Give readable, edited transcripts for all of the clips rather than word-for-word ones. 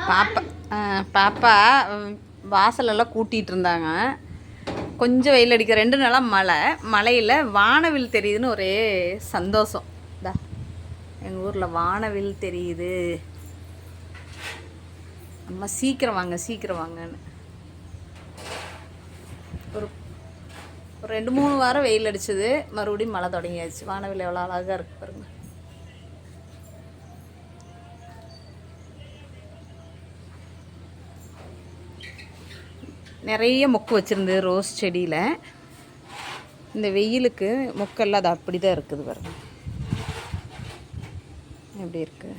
பாப்பா பாப்பா வாசலெல்லாம் கூட்டிகிட்டு இருந்தாங்க. கொஞ்சம் வெயில் அடிக்க 2 நாளாக மழையில் வானவில் தெரியுதுன்னு ஒரே சந்தோஷம். இந்தா எங்கள் ஊரில் வானவில் தெரியுது, அம்மா சீக்கிரம் வாங்கன்னு ஒரு 2-3 வாரம் வெயில் அடிச்சது, மறுபடியும் மழை தொடங்கியாச்சு. வானவில் எவ்வளோ அழகாக இருக்குது பாருங்க. நிறைய மொக்கு வச்சுருந்து ரோஸ் செடியில். இந்த வெயிலுக்கு மொக்கெல்லாம் அது அப்படி தான் இருக்குது பாருங்க, எப்படி இருக்கு.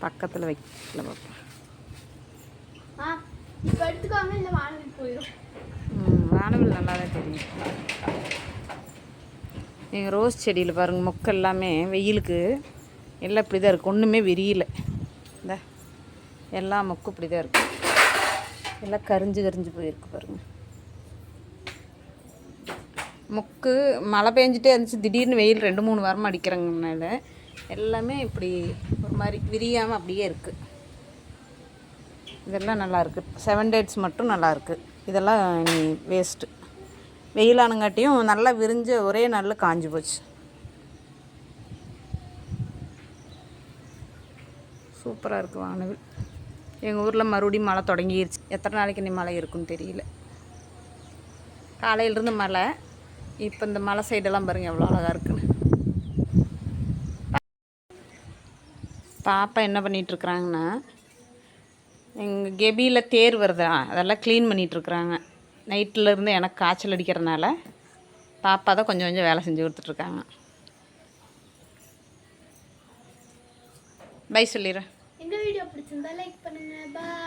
பக்கத்தில் வைக்கல பாப்பா. வானவில் நல்லா தான் தெரியும். எங்கள் ரோஸ் செடியில் பாருங்கள், மொக்கு எல்லாமே வெயிலுக்கு எல்லாம் இப்படி தான் இருக்குது, ஒன்றுமே விரியல. இந்த எல்லா மொக்கும் இப்படி தான் இருக்குது, எல்லாம் கரிஞ்சு போயிருக்கு பாருங்கள். மொக்கு மழை பெஞ்சிட்டே இருந்துச்சு, திடீர்னு வெயில் 2-3 வாரமாக அடிக்கிறங்கனால எல்லாமே இப்படி ஒரு மாதிரி விரியாமல் அப்படியே இருக்குது. இதெல்லாம் நல்லா இருக்குது. 7 டேட்ஸ் மட்டும் நல்லா இருக்குது. இதெல்லாம் நீ வேஸ்ட்டு. வெயிலானுங்காட்டியும் நல்லா விரிஞ்ச ஒரே நாளில் காஞ்சி போச்சு. சூப்பராக இருக்குது வானவில். எங்கள் ஊரில் மறுபடியும் மழை தொடங்கிடுச்சு. எத்தனை நாளைக்கு நீ மழை இருக்குன்னு தெரியல. காலையிலேருந்து மழை, இப்போ இந்த மலை சைடெல்லாம் பாருங்கள் எவ்வளோ அழகாக இருக்குன்னு. பாப்பா என்ன பண்ணிகிட்ருக்குறாங்கன்னா, எங்கள் கெபியில் தேர் வருதா, அதெல்லாம் க்ளீன் பண்ணிகிட்ருக்குறாங்க. நைட்டிலேருந்து எனக்கு காய்ச்சல் அடிக்கிறதுனால பாப்பா தான் கொஞ்சம் கொஞ்சம் வேலை செஞ்சு கொடுத்துட்ருக்காங்க. பை சொல்லிடுறேன். எங்கள் வீடியோ பிடிச்சிருந்தா லைக் பண்ணுங்கள். பாய்.